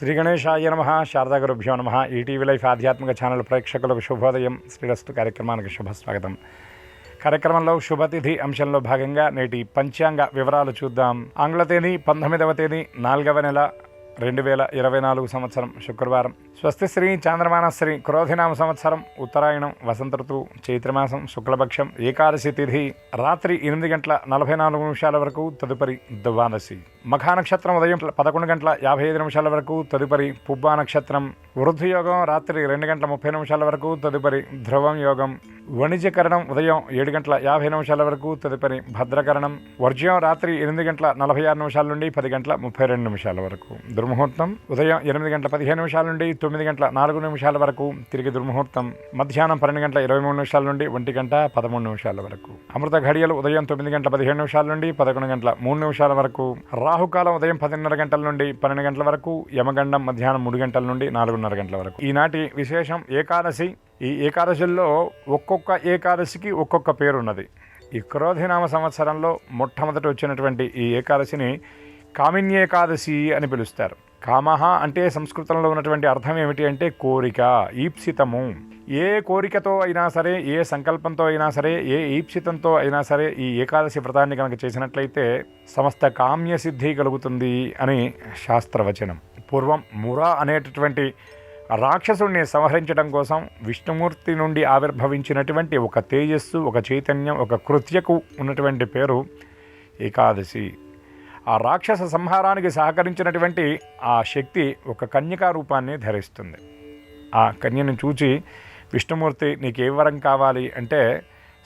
శ్రీ గణేశాయ నమః. శారదాగురుభ్యో నమః. ఈటీవీ లైఫ్ ఆధ్యాత్మిక ఛానల్ ప్రేక్షకులకు శుభోదయం. శ్రీరస్తు కార్యక్రమానికి శుభస్వాగతం. కార్యక్రమంలో శుభతిథి అంశంలో భాగంగా నేటి పంచాంగ వివరాలు చూద్దాం. ఆంగ్ల తేదీ 19వ తేదీ 4వ నెల 2024 సంవత్సరం శుక్రవారం. స్వస్తి శ్రీ చాంద్రమానశ్రీ క్రోధినామ సంవత్సరం ఉత్తరాయణం వసంత ఋతువు చైత్రమాసం శుక్లపక్షం ఏకాదశి తిథి రాత్రి 8:44 వరకు తదుపరి ద్వాదశి. మఖా నక్షత్రం ఉదయం 11:55 వరకు తదుపరి పుబ్బా నక్షత్రం. వృద్ధి యోగం రాత్రి 2:30 వరకు తదుపరి ధ్రువం యోగం. వణిజ్యకరణం ఉదయం 7:50 వరకు తదుపరి భద్రకరణం. వర్జ్యం రాత్రి 8:46 నుండి 10:32 వరకు. దుర్ముహూర్తం ఉదయం 8:15 నుండి 9:04 వరకు తిరిగి దుర్ముహూర్తం. మధ్యాహ్నం 12:23 నుండి 1:13 వరకు. అమృత ఘడియలు ఉదయం 9:17 నుండి 11:03 వరకు. రాహుకాలం ఉదయం 10:30 గంటల నుండి 12 గంటల వరకు. యమగండం మధ్యాహ్నం 3 గంటల నుండి 4:30 గంటల వరకు. ఈనాటి విశేషం ఏకాదశి. ఈ ఏకాదశుల్లో ఒక్కొక్క ఏకాదశికి ఒక్కొక్క పేరున్నది. ఈ క్రోధినామ సంవత్సరంలో మొట్టమొదటి వచ్చినటువంటి ఈ ఏకాదశిని కామిన్యేకాదశి అని పిలుస్తారు. కామహ అంటే సంస్కృతంలో ఉన్నటువంటి అర్థం ఏమిటి అంటే కోరిక, ఈప్సితము. ఏ కోరికతో అయినా సరే, ఏ సంకల్పంతో అయినా సరే, ఏ ఈప్సితంతో అయినా సరే ఈ ఏకాదశి వ్రతాన్ని కనుక చేసినట్లయితే సమస్త కామ్యసిద్ధి కలుగుతుంది అని శాస్త్రవచనం. పూర్వం మురా అనేటటువంటి రాక్షసుడిని సంహరించడం కోసం విష్ణుమూర్తి నుండి ఆవిర్భవించినటువంటి ఒక తేజస్సు, ఒక చైతన్యం, ఒక కృత్యకు ఉన్నటువంటి పేరు ఏకాదశి. ఆ రాక్షస సంహారానికి సహకరించినటువంటి ఆ శక్తి ఒక కన్యకా రూపాన్ని ధరిస్తుంది. ఆ కన్యను చూచి విష్ణుమూర్తి నీకు ఏ వరం కావాలి అంటే,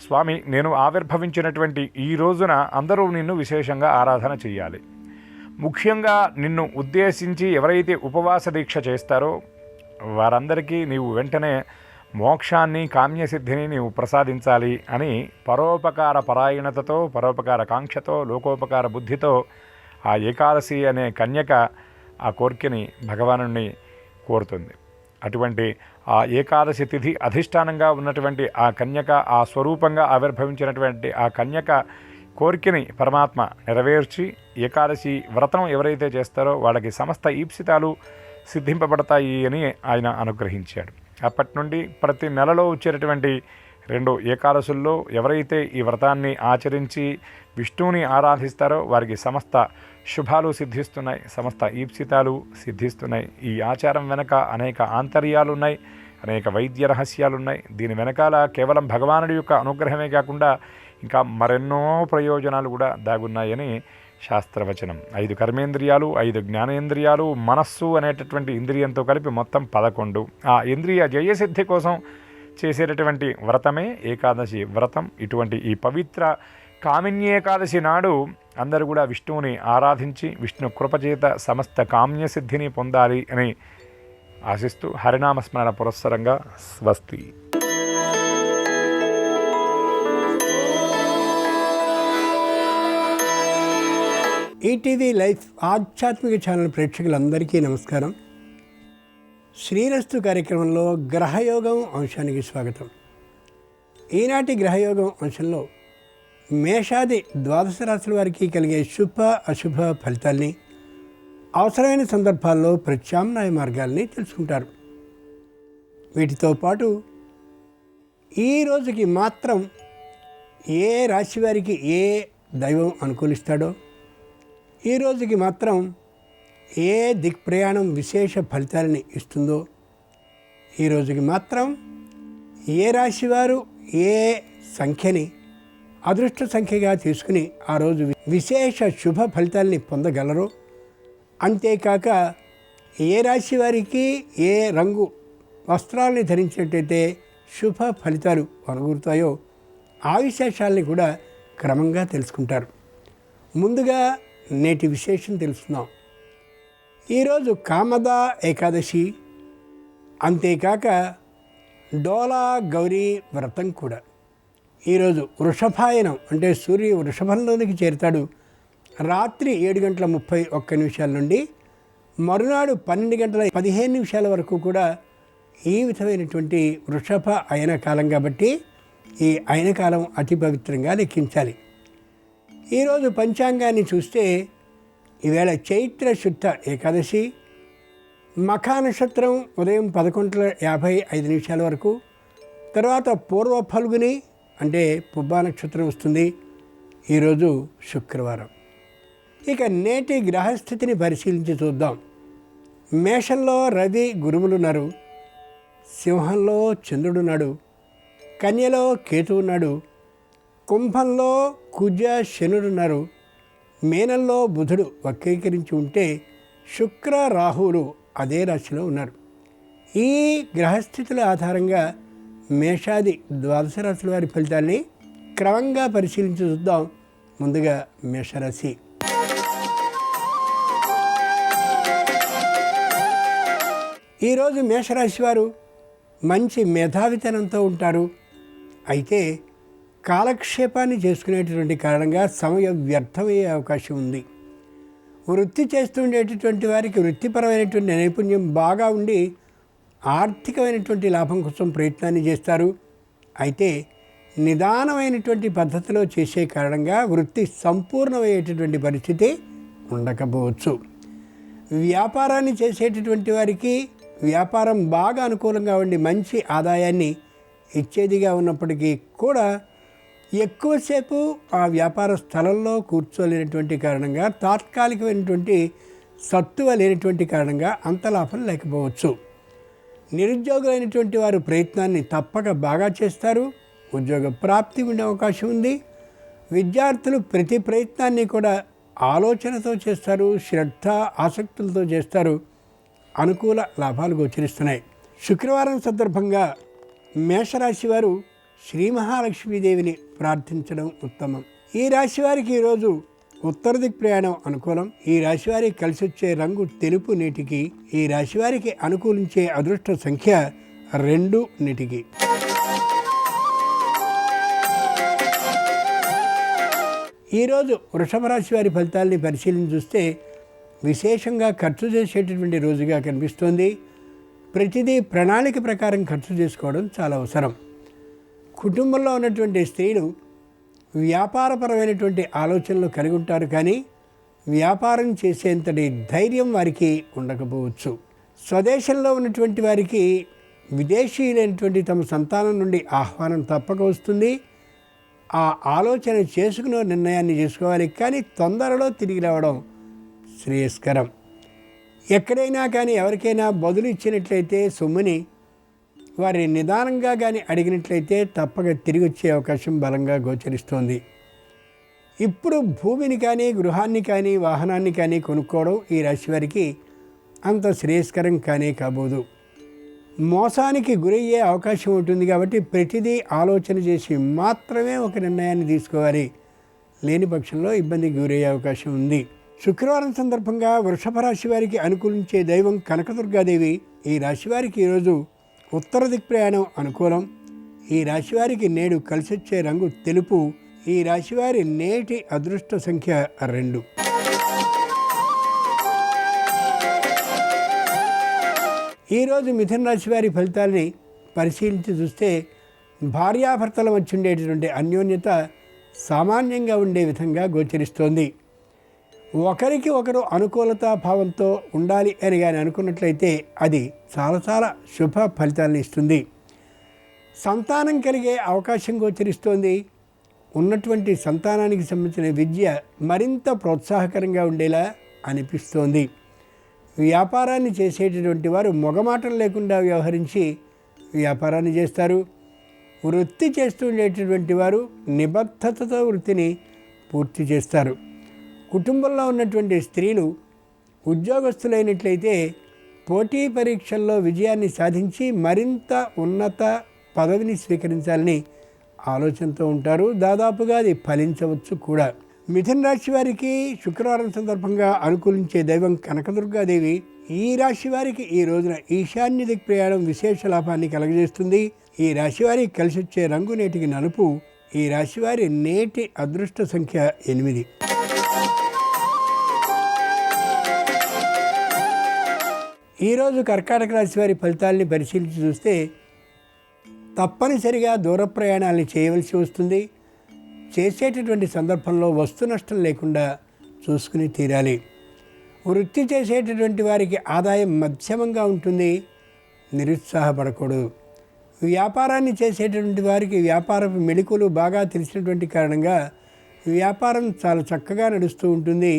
స్వామి నేను ఆవిర్భవించినటువంటి ఈ రోజున అందరూ నిన్ను విశేషంగా ఆరాధన చేయాలి. ముఖ్యంగా నిన్ను ఉద్దేశించి ఎవరైతే ఉపవాస దీక్ష చేస్తారో వారందరికీ నీవు వెంటనే మోక్షాన్ని, కామ్యసిద్ధిని నీవు ప్రసాదించాలి అని పరోపకార పరాయణతతో, పరోపకార కాంక్షతో, లోకోపకార బుద్ధితో ఆ ఏకాదశి అనే కన్యక ఆ కోరికని భగవానుని కోరుతుంది. అటువంటి ఆ ఏకాదశి తిథి అధిష్టానంగా ఉన్నటువంటి ఆ కన్యక, ఆ స్వరూపంగా ఆవిర్భవించినటువంటి ఆ కన్యక కోరికని పరమాత్మ నెరవేర్చి ఏకాదశి వ్రతం ఎవరైతే చేస్తారో వాళ్ళకి సమస్త ఈప్సితాలు సిద్ధింపబడతాయి అని ఆయన అనుగ్రహించాడు. అప్పటి నుండి ప్రతి నెలలో వచ్చేటటువంటి 2 ఏకాదశుల్లో ఎవరైతే ఈ వ్రతాన్ని ఆచరించి విష్ణువుని ఆరాధిస్తారో వారికి సమస్త శుభాలు సిద్ధిస్తున్నాయి, సమస్త ఈప్సితాలు సిద్ధిస్తున్నాయి. ఈ ఆచారం వెనక అనేక ఆంతర్యాలు ఉన్నాయి, అనేక వైద్య రహస్యాలు ఉన్నాయి. దీని వెనకాల కేవలం భగవానుడి యొక్క అనుగ్రహమే కాకుండా ఇంకా మరెన్నో ప్రయోజనాలు కూడా దాగున్నాయని శాస్త్రవచనం. 5 కర్మేంద్రియాలు, 5 జ్ఞానేంద్రియాలు, మనస్సు అనేటటువంటి ఇంద్రియంతో కలిపి మొత్తం 11. ఆ ఇంద్రియ జయసిద్ధి కోసం చేసేటటువంటి వ్రతమే ఏకాదశి వ్రతం. ఇటువంటి ఈ పవిత్ర కామిన్యేకాదశి నాడు అందరూ కూడా విష్ణువుని ఆరాధించి విష్ణు కృపచేత సమస్త కామ్యసిద్ధిని పొందాలి అని ఆశిస్తూ హరినామస్మరణ పురస్సరంగా స్వస్తి. ఈటీవీ లైఫ్ ఆధ్యాత్మిక ఛానల్ ప్రేక్షకులందరికీ నమస్కారం. శ్రీరస్తు కార్యక్రమంలో గ్రహయోగం అంశానికి స్వాగతం. ఈనాటి గ్రహయోగం అంశంలో మేషాది ద్వాదశ రాశుల వారికి కలిగే శుభ అశుభ ఫలితాల్ని, అవసరమైన సందర్భాల్లో ప్రత్యామ్నాయ మార్గాల్ని తెలుసుకుంటారు. వీటితో పాటు ఈ రోజుకి మాత్రం ఏ రాశి వారికి ఏ దైవం అనుకూలిస్తాడో, ఈ రోజుకి మాత్రం ఏ దిక్ప్రయాణం విశేష ఫలితాలని ఇస్తుందో, ఈ రోజుకి మాత్రం ఏ రాశివారు ఏ సంఖ్యని అదృష్ట సంఖ్యగా తీసుకుని ఆ రోజు విశేష శుభ ఫలితాలని పొందగలరో, అంతేకాక ఏ రాశి వారికి ఏ రంగు వస్త్రాలని ధరించినట్టయితే శుభ ఫలితాలు అనుగురుతాయో ఆ విశేషాలని కూడా క్రమంగా తెలుసుకుంటారు. ముందుగా నేటి విశేషం తెలుసుకుందాం. ఈరోజు కామదా ఏకాదశి, అంతేకాక డోలా గౌరీ వ్రతం కూడా. ఈరోజు వృషభాయనం అంటే సూర్య వృషభంలోనికి చేరుతాడు రాత్రి 7:31 నుండి మరునాడు 12:15 వరకు కూడా ఈ విధమైనటువంటి వృషభ అయన కాలం కాబట్టి ఈ అయన కాలం అతి పవిత్రంగా లెక్కించాలి. ఈరోజు పంచాంగాన్ని చూస్తే ఈవేళ చైత్ర శుద్ధ ఏకాదశి, మఖా నక్షత్రం ఉదయం 11:55 వరకు, తర్వాత పూర్వ ఫల్గుని అంటే పుబ్బా నక్షత్రం వస్తుంది. ఈరోజు శుక్రవారం. ఇక నేటి గ్రహస్థితిని పరిశీలించి చూద్దాం. మేషంలో రవి గురువులున్నారు, సింహంలో చంద్రుడున్నాడు, కన్యలో కేతు ఉన్నాడు, కుంభంలో కుజ శనుడున్నారు, మీనంలో బుధుడు వక్రీకరించి ఉంటే శుక్ర రాహువులు అదే రాశిలో ఉన్నారు. ఈ గ్రహస్థితుల ఆధారంగా మేషాది ద్వాదశ రాశుల వారి ఫలితాల్ని క్రమంగా పరిశీలించి చూద్దాం. ముందుగా మేషరాశి. ఈరోజు మేషరాశి వారు మంచి మేధావితనంతో ఉంటారు. అయితే కాలక్షేపాన్ని చేసుకునేటటువంటి కారణంగా సమయం వ్యర్థమయ్యే అవకాశం ఉంది. వృత్తి చేస్తుండేటటువంటి వారికి వృత్తిపరమైనటువంటి నైపుణ్యం బాగా ఉండి ఆర్థికమైనటువంటి లాభం కోసం ప్రయత్నాన్ని చేస్తారు. అయితే నిదానమైనటువంటి పద్ధతిలో చేసే కారణంగా వృత్తి సంపూర్ణమయ్యేటటువంటి పరిస్థితి ఉండకపోవచ్చు. వ్యాపారాన్ని చేసేటటువంటి వారికి వ్యాపారం బాగా అనుకూలంగా ఉండి మంచి ఆదాయాన్ని ఇచ్చేదిగా ఉన్నప్పటికీ కూడా ఎక్కువసేపు ఆ వ్యాపార స్థలంలో కూర్చోలేనటువంటి కారణంగా, తాత్కాలికమైనటువంటి సత్తువ లేనటువంటి కారణంగా అంత లాభం లేకపోవచ్చు. నిరుద్యోగులైనటువంటి వారు ప్రయత్నాన్ని తప్పక బాగా చేస్తారు. ఉద్యోగ ప్రాప్తి ఉండే అవకాశం ఉంది. విద్యార్థులు ప్రతి ప్రయత్నాన్ని కూడా ఆలోచనతో చేస్తారు, శ్రద్ధ ఆసక్తులతో చేస్తారు. అనుకూల లాభాలు గోచరిస్తున్నాయి. శుక్రవారం సందర్భంగా మేషరాశి వారు శ్రీ మహాలక్ష్మీదేవిని ప్రార్థించడం ఉత్తమం. ఈ రాశి వారికి ఈరోజు ఉత్తర దిక్ ప్రయాణం అనుకూలం. ఈ రాశి వారికి కలిసి వచ్చే రంగు తెలుపు నీటికి. ఈ రాశి వారికి అనుకూలించే అదృష్ట సంఖ్య 2 నీటికి. ఈరోజు వృషభ రాశి వారి ఫలితాలని పరిశీలించి చూస్తే విశేషంగా ఖర్చు చేసేటటువంటి రోజుగా కనిపిస్తోంది. ప్రతిదీ ప్రణాళిక ప్రకారం ఖర్చు చేసుకోవడం చాలా అవసరం. కుటుంబంలో ఉన్నటువంటి స్త్రీలు వ్యాపారపరమైనటువంటి ఆలోచనలు కలిగి ఉంటారు, కానీ వ్యాపారం చేసేంతటి ధైర్యం వారికి ఉండకపోవచ్చు. స్వదేశంలో ఉన్నటువంటి వారికి విదేశీయులైనటువంటి తమ సంతానం నుండి ఆహ్వానం తప్పక వస్తుంది. ఆ ఆలోచన చేసుకునే నిర్ణయాన్ని చేసుకోవాలి, కానీ తొందరలో తిరిగి రావడం శ్రేయస్కరం. ఎక్కడైనా కానీ ఎవరికైనా బదులు ఇచ్చినట్లయితే సొమ్ముని వారిని నిదానంగా కానీ అడిగినట్లయితే తప్పక తిరిగి వచ్చే అవకాశం బలంగా గోచరిస్తోంది. ఇప్పుడు భూమిని కానీ గృహాన్ని కానీ వాహనాన్ని కానీ కొనుక్కోవడం ఈ రాశి వారికి అంత శ్రేయస్కరం కానే కాబోదు. మోసానికి గురయ్యే అవకాశం ఉంటుంది కాబట్టి ప్రతిదీ ఆలోచన చేసి మాత్రమే ఒక నిర్ణయాన్ని తీసుకోవాలి. లేని పక్షంలో ఇబ్బందికి గురయ్యే అవకాశం ఉంది. శుక్రవారం సందర్భంగా వృషభ రాశి వారికి అనుకూలించే దైవం కనకదుర్గాదేవి. ఈ రాశి వారికి ఈరోజు ఉత్తర దిక్ ప్రయాణం అనుకూలం. ఈ రాశివారికి నేడు కలిసొచ్చే రంగు తెలుపు. ఈ రాశివారి నేటి అదృష్ట సంఖ్య 2. ఈరోజు మిథున రాశి వారి ఫలితాలని పరిశీలించి చూస్తే భార్యాభర్తల మధ్య ఉండేటటువంటి అన్యోన్యత సామాన్యంగా ఉండే విధంగా గోచరిస్తోంది. ఒకరికి ఒకరు అనుకూలతా భావంతో ఉండాలి అని కానీ అనుకున్నట్లయితే అది చాలా శుభ ఫలితాలను ఇస్తుంది. సంతానం కలిగే అవకాశం గోచరిస్తోంది. ఉన్నటువంటి సంతానానికి సంబంధించిన విద్య మరింత ప్రోత్సాహకరంగా ఉండేలా అనిపిస్తోంది. వ్యాపారాన్ని చేసేటటువంటి వారు మొగమాటలు లేకుండా వ్యవహరించి వ్యాపారాన్ని చేస్తారు. వృత్తి చేస్తుండేటటువంటి వారు నిబద్ధతతో వృత్తిని పూర్తి చేస్తారు. కుటుంబంలో ఉన్నటువంటి స్త్రీలు ఉద్యోగస్తులైనట్లయితే పోటీ పరీక్షల్లో విజయాన్ని సాధించి మరింత ఉన్నత పదవిని స్వీకరించాలని ఆలోచనతో ఉంటారు. దాదాపుగా అది ఫలించవచ్చు కూడా. మిథున రాశి వారికి శుక్రవారం సందర్భంగా అనుకూలించే దైవం కనకదుర్గాదేవి. ఈ రాశి వారికి ఈ రోజున ఈశాన్య దిక్ ప్రయాణం విశేష లాభాన్ని కలగజేస్తుంది. ఈ రాశి వారికి కలిసి వచ్చే రంగు నేటికి నలుపు. ఈ రాశి వారి నేటి అదృష్ట సంఖ్య 8. ఈరోజు కర్కాటక రాశి వారి ఫలితాలని పరిశీలించి చూస్తే తప్పనిసరిగా దూర ప్రయాణాలను చేయవలసి వస్తుంది. చేసేటటువంటి సందర్భంలో వస్తు నష్టం లేకుండా చూసుకుని తీరాలి. వృత్తి చేసేటటువంటి వారికి ఆదాయం మధ్యమంగా ఉంటుంది, నిరుత్సాహపడకూడదు. వ్యాపారాన్ని చేసేటటువంటి వారికి వ్యాపారపు మెళకువలు బాగా తెలిసినటువంటి కారణంగా వ్యాపారం చాలా చక్కగా నడుస్తూ ఉంటుంది.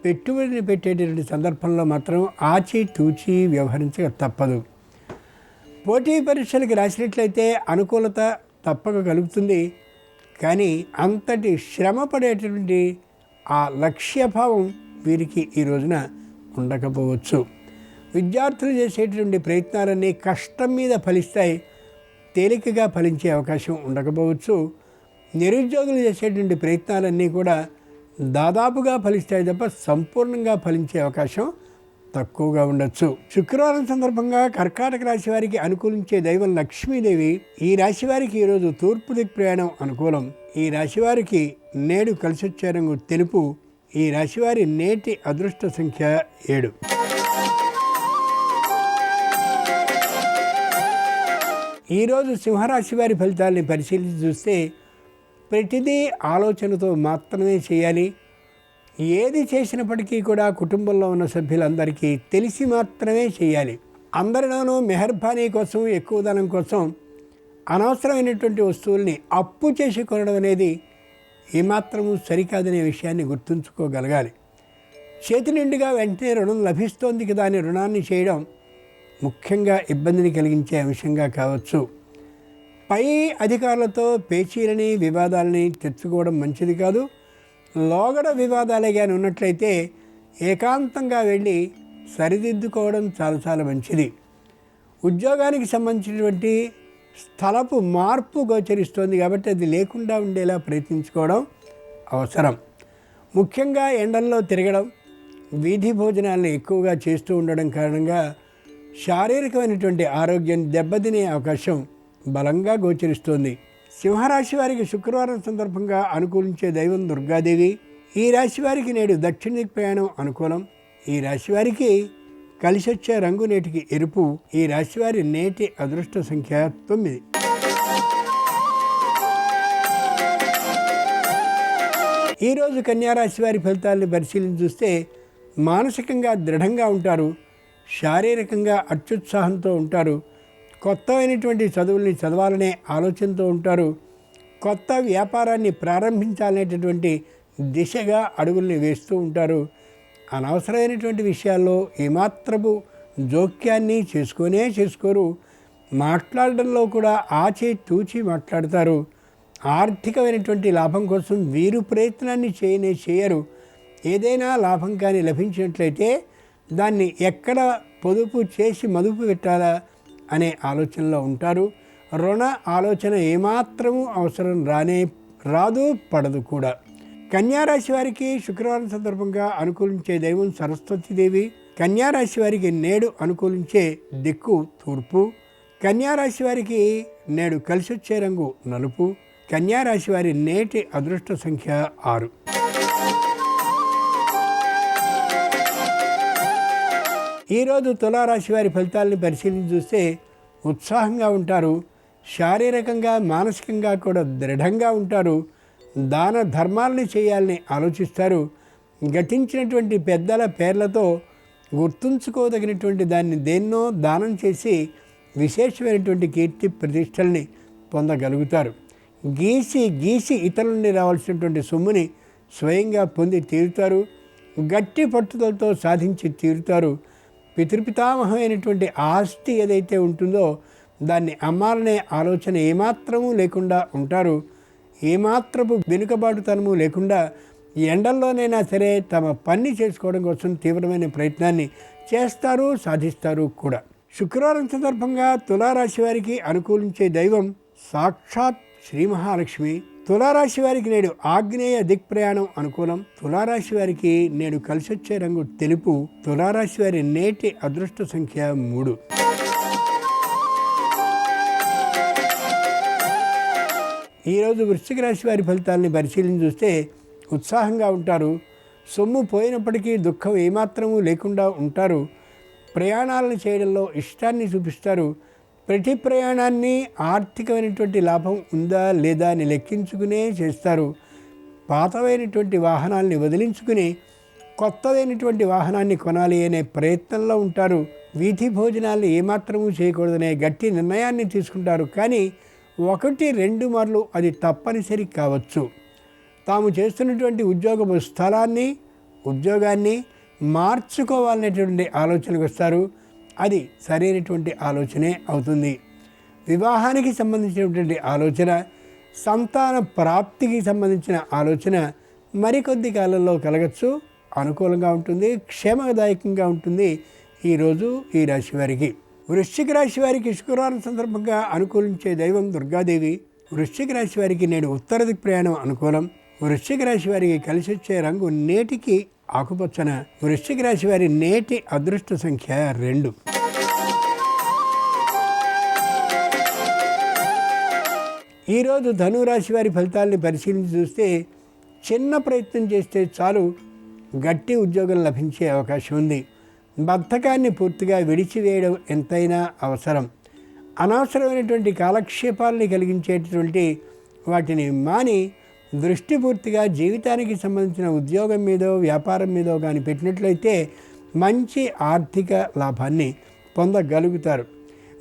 పెట్టుబడిని పెట్టేటటువంటి సందర్భంలో మాత్రం ఆచితూచి వ్యవహరించక తప్పదు. పోటీ పరీక్షలకు రాసినట్లయితే అనుకూలత తప్పక కలుగుతుంది. కానీ అంతటి శ్రమ పడేటటువంటి ఆ లక్ష్యభావం వీరికి ఈ రోజున ఉండకపోవచ్చు. విద్యార్థులు చేసేటటువంటి ప్రయత్నాలన్నీ కష్టం మీద ఫలిస్తాయి, తేలికగా ఫలించే అవకాశం ఉండకపోవచ్చు. నిరుద్యోగులు చేసేటువంటి ప్రయత్నాలన్నీ కూడా దాదాపుగా ఫలిస్తాయి తప్ప సంపూర్ణంగా ఫలించే అవకాశం తక్కువగా ఉండొచ్చు. శుక్రవారం సందర్భంగా కర్కాటక రాశి వారికి అనుకూలించే దైవం లక్ష్మీదేవి. ఈ రాశి వారికి ఈరోజు తూర్పు దిక్ ప్రయాణం అనుకూలం. ఈ రాశి వారికి నేడు కలిసొచ్చే రంగు తెలుపు. ఈ రాశివారి నేటి అదృష్ట సంఖ్య 7. ఈరోజు సింహరాశి వారి ఫలితాలని పరిశీలించి చూస్తే ప్రతిదీ ఆలోచనతో మాత్రమే చేయాలి. ఏది చేసినప్పటికీ కూడా కుటుంబంలో ఉన్న సభ్యులందరికీ తెలిసి మాత్రమే చేయాలి. అందరిలోనూ మెహర్బానీ కోసం, ఎక్కువ ధనం కోసం అనవసరమైనటువంటి వస్తువుల్ని అప్పు చేసి కొనడం అనేది ఏమాత్రము సరికాదనే విషయాన్ని గుర్తుంచుకోగలగాలి. చేతి నిండుగా వెంటనే రుణం లభిస్తోంది కదా అని రుణాన్ని చేయడం ముఖ్యంగా ఇబ్బందిని కలిగించే అంశంగా కావచ్చు. పై అధికారులతో పేచీలని, వివాదాలని తెచ్చుకోవడం మంచిది కాదు. లోగడ వివాదాలే కానీ ఉన్నట్లయితే ఏకాంతంగా వెళ్ళి సరిదిద్దుకోవడం చాలా చాలా మంచిది. ఉద్యోగానికి సంబంధించినటువంటి స్థలపు మార్పు గోచరిస్తోంది కాబట్టి అది లేకుండా ఉండేలా ప్రయత్నించుకోవడం అవసరం. ముఖ్యంగా ఎండల్లో తిరగడం, వీధి భోజనాలను ఎక్కువగా చేస్తూ ఉండడం కారణంగా శారీరకమైనటువంటి ఆరోగ్యం దెబ్బతినే అవకాశం బలంగా గోచరిస్తోంది. సింహరాశి వారికి శుక్రవారం సందర్భంగా అనుకూలించే దైవం దుర్గాదేవి. ఈ రాశి వారికి నేడు దక్షిణ దిక్ ప్రయాణం అనుకూలం. ఈ రాశి వారికి కలిసొచ్చే రంగు నేటికి ఎరుపు. ఈ రాశి వారి నేటి అదృష్ట సంఖ్య 9. ఈరోజు కన్యారాశి వారి ఫలితాలను పరిశీలించి చూస్తే మానసికంగా దృఢంగా ఉంటారు, శారీరకంగా అత్యుత్సాహంతో ఉంటారు, కొత్తమైనటువంటి చదువుల్ని చదవాలనే ఆలోచనతో ఉంటారు, కొత్త వ్యాపారాన్ని ప్రారంభించాలనేటటువంటి దిశగా అడుగుల్ని వేస్తూ ఉంటారు. అనవసరమైనటువంటి విషయాల్లో ఏమాత్రపు జోక్యాన్ని చేసుకోరు. మాట్లాడడంలో కూడా ఆచితూచి మాట్లాడతారు. ఆర్థికమైనటువంటి లాభం కోసం వీరు ప్రయత్నాన్ని చేయరు. ఏదైనా లాభం కానీ లభించినట్లయితే దాన్ని ఎక్కడ పొదుపు చేసి మదుపు పెట్టాలా అనే ఆలోచనలో ఉంటారు. రుణ ఆలోచన ఏమాత్రము అవసరం రాదు, పడదు కూడా. కన్యారాశి వారికి శుక్రవారం సందర్భంగా అనుకూలించే దైవం సరస్వతీదేవి. కన్యారాశి వారికి నేడు అనుకూలించే దిక్కు తూర్పు. కన్యారాశి వారికి నేడు కలిసొచ్చే రంగు నలుపు. కన్యారాశి వారి నేటి అదృష్ట సంఖ్య 6. ఈరోజు తులారాశి వారి ఫలితాలని పరిశీలించి చూస్తే ఉత్సాహంగా ఉంటారు, శారీరకంగా మానసికంగా కూడా దృఢంగా ఉంటారు, దాన ధర్మాలని చేయాలని ఆలోచిస్తారు. గతించినటువంటి పెద్దల పేర్లతో గుర్తుంచుకోదగినటువంటి దాన్ని దేన్నో దానం చేసి విశేషమైనటువంటి కీర్తి ప్రతిష్టల్ని పొందగలుగుతారు. గీసి ఇతరుల నుండి రావాల్సినటువంటి సొమ్ముని స్వయంగా పొంది తీరుతారు. గట్టి పట్టుదలతో సాధించి తీరుతారు. పితృపితామహమైనటువంటి ఆస్తి ఏదైతే ఉంటుందో దాన్ని అమ్మాలనే ఆలోచన ఏమాత్రము లేకుండా ఉంటారు. ఏమాత్రపు వెనుకబాటుతనము లేకుండా ఎండల్లోనైనా సరే తమ పని చేసుకోవడం కోసం తీవ్రమైన ప్రయత్నాన్ని చేస్తారు, సాధిస్తారు కూడా. శుక్రవారం సందర్భంగా తులారాశి వారికి అనుకూలించే దైవం సాక్షాత్ శ్రీ మహాలక్ష్మి. తులారాశి వారికి నేడు ఆగ్నేయ దిక్ ప్రయాణం అనుకూలం. తులారాశి వారికి నేడు కలిసొచ్చే రంగు తెలుపు. తులారాశి వారి నేటి అదృష్ట సంఖ్య 3. ఈరోజు వృశ్చిక రాశి వారి ఫలితాలని పరిశీలించి చూస్తే ఉత్సాహంగా ఉంటారు, సొమ్ము పోయినప్పటికీ దుఃఖం ఏమాత్రమూ లేకుండా ఉంటారు. ప్రయాణాలను చేయడంలో ఇష్టాన్ని చూపిస్తారు. ప్రతి ప్రయాణాన్ని ఆర్థికమైనటువంటి లాభం ఉందా లేదా అని లెక్కించుకునే చేస్తారు. పాతమైనటువంటి వాహనాల్ని వదిలించుకుని కొత్తదైనటువంటి వాహనాన్ని కొనాలి అనే ప్రయత్నంలో ఉంటారు. వీధి భోజనాలు ఏమాత్రమూ చేయకూడదనే గట్టి నిర్ణయాన్ని తీసుకుంటారు. కానీ 1-2 మార్లు అది తప్పనిసరి కావచ్చు. తాము చేస్తున్నటువంటి ఉద్యోగ స్థలాన్ని, ఉద్యోగాన్ని మార్చుకోవాలనేటువంటి ఆలోచనకు వస్తారు. అది సరైనటువంటి ఆలోచనే అవుతుంది. వివాహానికి సంబంధించినటువంటి ఆలోచన, సంతాన ప్రాప్తికి సంబంధించిన ఆలోచన మరికొద్ది కాలంలో కలగచ్చు. అనుకూలంగా ఉంటుంది, క్షేమదాయకంగా ఉంటుంది ఈరోజు ఈ రాశి వారికి. వృశ్చిక రాశి వారికి శుక్రవారం సందర్భంగా అనుకూలించే దైవం దుర్గాదేవి. వృశ్చిక రాశి వారికి నేడు ఉత్తర దిక్ ప్రయాణం అనుకూలం. వృశ్చిక రాశి వారికి కలిసి వచ్చే రంగు నేటికి ఆకుపచ్చన. వృశ్చిక రాశి వారి నేటి అదృష్ట సంఖ్య 2. ఈరోజు ధనురాశి వారి ఫలితాలని పరిశీలించి చూస్తే చిన్న ప్రయత్నం చేస్తే చాలు గట్టి ఉద్యోగం లభించే అవకాశం ఉంది. బద్ధకాన్ని పూర్తిగా విడిచివేయడం ఎంతైనా అవసరం. అనవసరమైనటువంటి కాలక్షేపాలని కలిగించేటటువంటి వాటిని మాని దృష్టి పూర్తిగా జీవితానికి సంబంధించిన ఉద్యోగం మీదో వ్యాపారం మీదో కానీ పెట్టినట్లయితే మంచి ఆర్థిక లాభాన్ని పొందగలుగుతారు.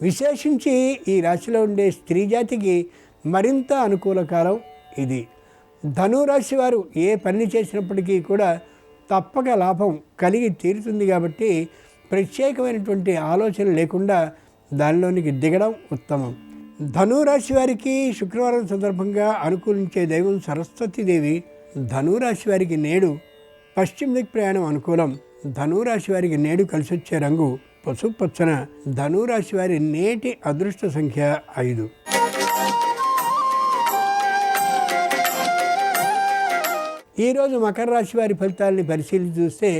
విశేషించి ఈ రాశిలో ఉండే స్త్రీ జాతికి మరింత అనుకూల కాలం ఇది. ధనురాశి వారు ఏ పని చేసినప్పటికీ కూడా తప్పక లాభం కలిగి తీరుతుంది. కాబట్టి ప్రత్యేకమైనటువంటి ఆలోచన లేకుండా దానిలోనికి దిగడం ఉత్తమం. ధనురాశి వారికి శుక్రవారం సందర్భంగా అనుకూలించే దైవం సరస్వతీదేవి. ధనురాశి వారికి నేడు పశ్చిమ దిక్ ప్రయాణం అనుకూలం. ధనురాశి వారికి నేడు కలిసి వచ్చే రంగు పసుపు పచ్చన. ధనురాశి వారి నేటి అదృష్ట సంఖ్య 5. ఈరోజు మకర రాశి వారి ఫలితాలని పరిశీలించి చూస్తే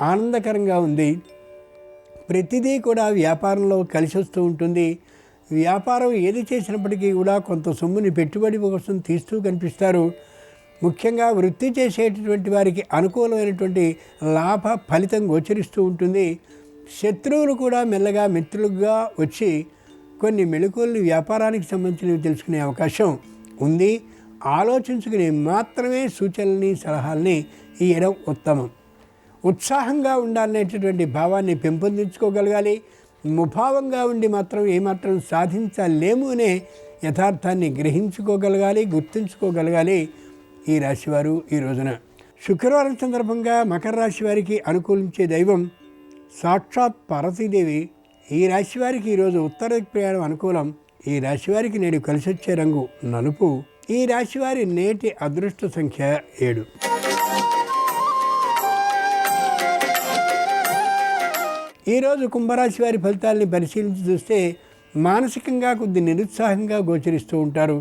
ఆనందకరంగా ఉంది. ప్రతిదీ కూడా వ్యాపారంలో కలిసి వస్తూ ఉంటుంది. వ్యాపారం ఏది చేసినప్పటికీ కూడా కొంత సొమ్ముని పెట్టుబడి కోసం తీస్తూ కనిపిస్తారు. ముఖ్యంగా వృత్తి చేసేటటువంటి వారికి అనుకూలమైనటువంటి లాభ ఫలితం గోచరిస్తూ ఉంటుంది. శత్రువులు కూడా మెల్లగా మిత్రులుగా వచ్చి కొన్ని మెళకువలు వ్యాపారానికి సంబంధించినవి తెలుసుకునే అవకాశం ఉంది. ఆలోచించుకుని మాత్రమే సూచనల్ని సలహాల్ని ఇవ్వడం ఉత్తమం. ఉత్సాహంగా ఉండాలనేటటువంటి భావాన్ని పెంపొందించుకోగలగాలి. ముభావంగా ఉండి మాత్రం ఏమాత్రం సాధించలేము అనే యథార్థాన్ని గ్రహించుకోగలగాలి, గుర్తుంచుకోగలగాలి ఈ రాశివారు ఈ రోజున. శుక్రవారం సందర్భంగా మకర రాశి వారికి అనుకూలించే దైవం సాక్షాత్ పార్వతీదేవి. ఈ రాశి వారికి ఈరోజు ఉత్తర దిక్ ప్రయాణం అనుకూలం. ఈ రాశి వారికి నేడు కలిసి వచ్చే రంగు నలుపు. ఈ రాశి వారి నేటి అదృష్ట సంఖ్య 7. ఈరోజు కుంభరాశి వారి ఫలితాలని పరిశీలించి చూస్తే మానసికంగా కొద్ది నిరుత్సాహంగా గోచరిస్తూ ఉంటారు.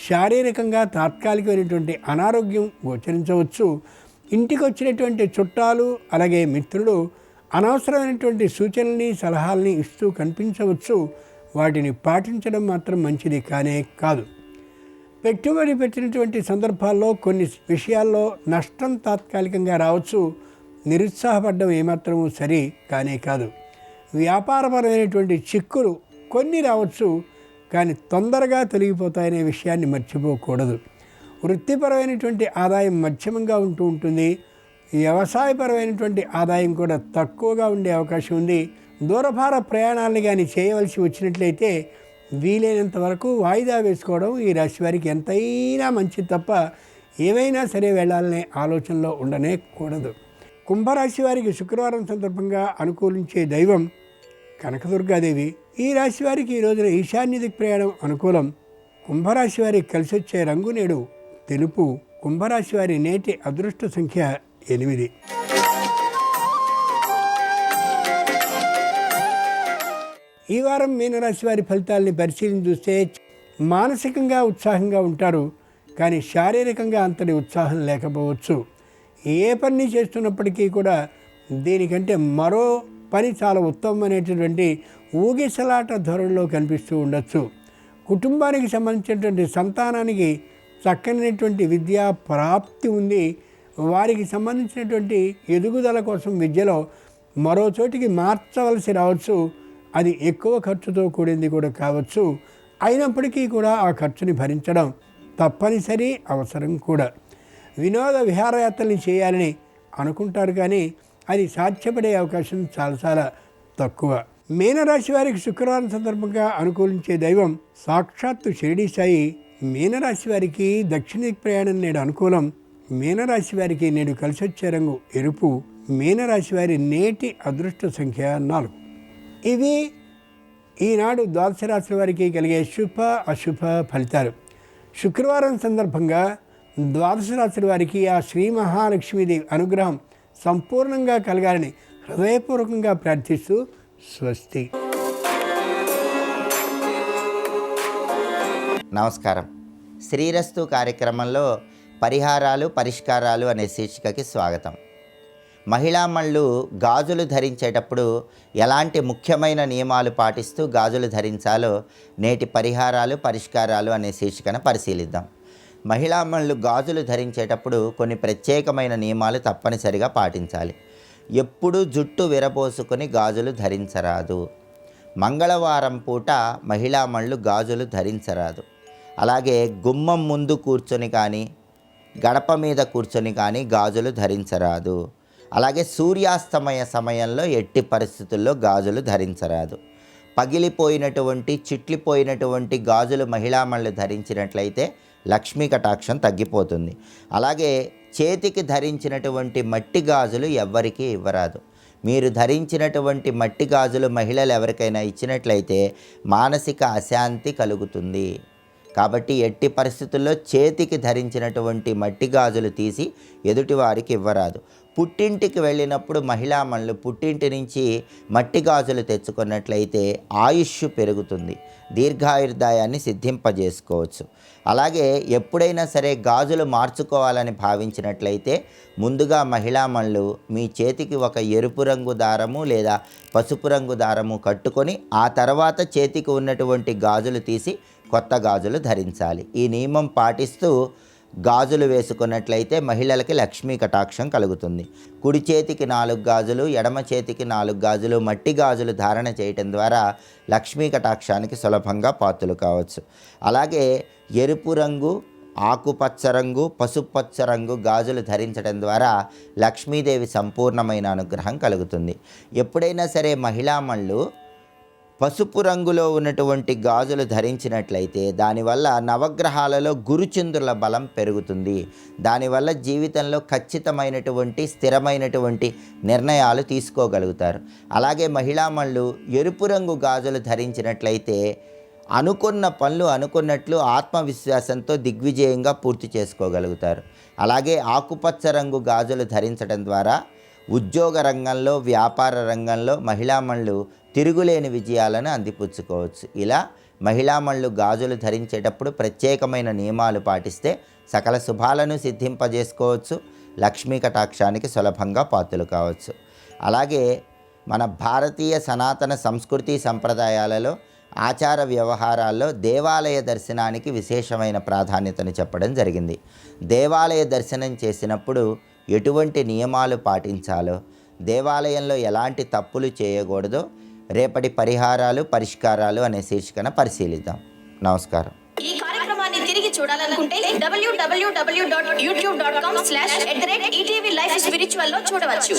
శారీరకంగా తాత్కాలికమైనటువంటి అనారోగ్యం గోచరించవచ్చు. ఇంటికి వచ్చినటువంటి చుట్టాలు అలాగే మిత్రులు అనవసరమైనటువంటి సూచనల్ని సలహాలని ఇస్తూ కనిపించవచ్చు. వాటిని పాటించడం మాత్రం మంచిది కానే కాదు. పెట్టుబడి పెట్టినటువంటి సందర్భాల్లో కొన్ని విషయాల్లో నష్టం తాత్కాలికంగా రావచ్చు. నిరుత్సాహపడడం ఏమాత్రమూ సరి కానే కాదు. వ్యాపారపరమైనటువంటి చిక్కులు కొన్ని రావచ్చు, కానీ తొందరగా తొలగిపోతాయనే విషయాన్ని మర్చిపోకూడదు. వృత్తిపరమైనటువంటి ఆదాయం మధ్యమంగా ఉంటూ ఉంటుంది. వ్యవసాయపరమైనటువంటి ఆదాయం కూడా తక్కువగా ఉండే అవకాశం ఉంది. దూరభార ప్రయాణాలను కానీ చేయవలసి వచ్చినట్లయితే వీలైనంత వరకు వాయిదా వేసుకోవడం ఈ రాశి వారికి ఎంతైనా మంచిది తప్ప ఏవైనా సరే వెళ్ళాలనే ఆలోచనలో ఉండనే కూడదు. కుంభరాశి వారికి శుక్రవారం సందర్భంగా అనుకూలించే దైవం కనకదుర్గాదేవి. ఈ రాశి వారికి ఈ రోజున ఈశాన్య దిక్ ప్రయాణం అనుకూలం. కుంభరాశి వారికి కలిసి వచ్చే రంగు నేడు తెలుపు. కుంభరాశి వారి నేటి అదృష్ట సంఖ్య 8. ఈ వారం మీనరాశి వారి ఫలితాలని పరిశీలించి చూస్తే మానసికంగా ఉత్సాహంగా ఉంటారు, కానీ శారీరకంగా అంతటి ఉత్సాహం లేకపోవచ్చు. ఏ పని చేస్తున్నప్పటికీ కూడా దీనికంటే మరో పని చాలా ఉత్తమం అనేటటువంటి ఊగిసలాట ధోరణిలో కనిపిస్తూ ఉండొచ్చు. కుటుంబానికి సంబంధించినటువంటి సంతానానికి చక్కనైనటువంటి విద్యా ప్రాప్తి ఉంది. వారికి సంబంధించినటువంటి ఎదుగుదల కోసం విద్యలో మరో చోటికి మార్చవలసి రావచ్చు. అది ఎక్కువ ఖర్చుతో కూడింది కూడా కావచ్చు. అయినప్పటికీ కూడా ఆ ఖర్చుని భరించడం తప్పనిసరి అవసరం కూడా. వినోద విహారయాత్రల్ని చేయాలని అనుకుంటారు, కానీ అది సాధ్యపడే అవకాశం చాలా చాలా తక్కువ. మీనరాశి వారికి శుక్రవారం సందర్భంగా అనుకూలించే దైవం సాక్షాత్తు షిరిడీ సాయి. మీనరాశి వారికి దక్షిణ దిక్కు ప్రయాణం నేడు అనుకూలం. మీనరాశి వారికి నేడు కలిసొచ్చే రంగు ఎరుపు. మీనరాశి వారి నేటి అదృష్ట సంఖ్య 4. ఇవి ఈనాడు ద్వాదశ రాశుల వారికి కలిగే శుభ అశుభ ఫలితాలు. శుక్రవారం సందర్భంగా ద్వాదశ రాశుల వారికి ఆ శ్రీ మహాలక్ష్మీదేవి అనుగ్రహం సంపూర్ణంగా కలగాలని హృదయపూర్వకంగా ప్రార్థిస్తూ స్వస్తి. నమస్కారం. శ్రీరస్తు కార్యక్రమంలో పరిహారాలు పరిష్కారాలు అనే శీర్షికకి స్వాగతం. మహిళామణులు గాజులు ధరించేటప్పుడు ఎలాంటి ముఖ్యమైన నియమాలు పాటిస్తూ గాజులు ధరించాలో నేటి పరిహారాలు పరిష్కారాలు అనే శీర్షికను పరిశీలిద్దాం. మహిళామణులు గాజులు ధరించేటప్పుడు కొన్ని ప్రత్యేకమైన నియమాలు తప్పనిసరిగా పాటించాలి. ఎప్పుడూ జుట్టు విరబోసుకొని గాజులు ధరించరాదు. మంగళవారం పూట మహిళామణులు గాజులు ధరించరాదు. అలాగే గుమ్మం ముందు కూర్చొని కానీ గడప మీద కూర్చొని కానీ గాజులు ధరించరాదు. అలాగే సూర్యాస్తమయ సమయంలో ఎట్టి పరిస్థితుల్లో గాజులు ధరించరాదు. పగిలిపోయినటువంటి చిట్లిపోయినటువంటి గాజులు మహిళామణులు ధరించినట్లయితే లక్ష్మీ కటాక్షం తగ్గిపోతుంది. అలాగే చేతికి ధరించినటువంటి మట్టి గాజులు ఎవ్వరికీ ఇవ్వరాదు. మీరు ధరించినటువంటి మట్టి గాజులు మహిళలు ఎవరికైనా ఇచ్చినట్లయితే మానసిక అశాంతి కలుగుతుంది. కాబట్టి ఎట్టి పరిస్థితుల్లో చేతికి ధరించినటువంటి మట్టి గాజులు తీసి ఎదుటివారికి ఇవ్వరాదు. పుట్టింటికి వెళ్ళినప్పుడు మహిళామణులు పుట్టింటి నుంచి మట్టి గాజులు తెచ్చుకున్నట్లయితే ఆయుష్ పెరుగుతుంది, దీర్ఘాయుర్దాయాన్ని సిద్ధింపజేసుకోవచ్చు. అలాగే ఎప్పుడైనా సరే గాజులు మార్చుకోవాలని భావించినట్లయితే ముందుగా మహిళామణులు మీ చేతికి ఒక ఎరుపు రంగు దారము లేదా పసుపు రంగు దారము కట్టుకొని ఆ తర్వాత చేతికి ఉన్నటువంటి గాజులు తీసి కొత్త గాజులు ధరించాలి. ఈ నియమం పాటిస్తూ గాజులు వేసుకున్నట్లయితే మహిళలకి లక్ష్మీ కటాక్షం కలుగుతుంది. కుడి చేతికి 4 గాజులు, ఎడమ చేతికి 4 గాజులు మట్టి గాజులు ధారణ చేయటం ద్వారా లక్ష్మీ కటాక్షానికి సులభంగా పాత్రలు కావచ్చు. అలాగే ఎరుపు రంగు, ఆకుపచ్చ రంగు, పసుపచ్చ రంగు గాజులు ధరించడం ద్వారా లక్ష్మీదేవి సంపూర్ణమైన అనుగ్రహం కలుగుతుంది. ఎప్పుడైనా సరే మహిళామణులు పసుపు రంగులో ఉన్నటువంటి గాజులు ధరించినట్లయితే దానివల్ల నవగ్రహాలలో గురుచంద్రుల బలం పెరుగుతుంది. దానివల్ల జీవితంలో ఖచ్చితమైనటువంటి స్థిరమైనటువంటి నిర్ణయాలు తీసుకోగలుగుతారు. అలాగే మహిళామణులు ఎరుపు రంగు గాజులు ధరించినట్లయితే అనుకున్న పనులు అనుకున్నట్లు ఆత్మవిశ్వాసంతో దిగ్విజయంగా పూర్తి చేసుకోగలుగుతారు. అలాగే ఆకుపచ్చ రంగు గాజులు ధరించడం ద్వారా ఉద్యోగ రంగంలో వ్యాపార రంగంలో మహిళామణులు తిరుగులేని విజయాలను అందిపుచ్చుకోవచ్చు. ఇలా మహిళామణులు గాజులు ధరించేటప్పుడు ప్రత్యేకమైన నియమాలు పాటిస్తే సకల శుభాలను సిద్ధింపజేసుకోవచ్చు, లక్ష్మీ కటాక్షానికి సులభంగా పాత్రలు కావచ్చు. అలాగే మన భారతీయ సనాతన సంస్కృతి సంప్రదాయాలలో ఆచార వ్యవహారాల్లో దేవాలయ దర్శనానికి విశేషమైన ప్రాధాన్యతను చెప్పడం జరిగింది. దేవాలయ దర్శనం చేసినప్పుడు ఎటువంటి నియమాలు పాటించాలో, దేవాలయంలో ఎలాంటి తప్పులు చేయకూడదో రేపటి పరిహారాలు పరిష్కారాలు అనే శీర్షికన పరిశీలిద్దాం. నమస్కారం. ఈ కార్యక్రమాన్ని తిరిగి చూడాలనుకుంటే www.youtube.com/ETV Life Spiritual లో చూడవచ్చు.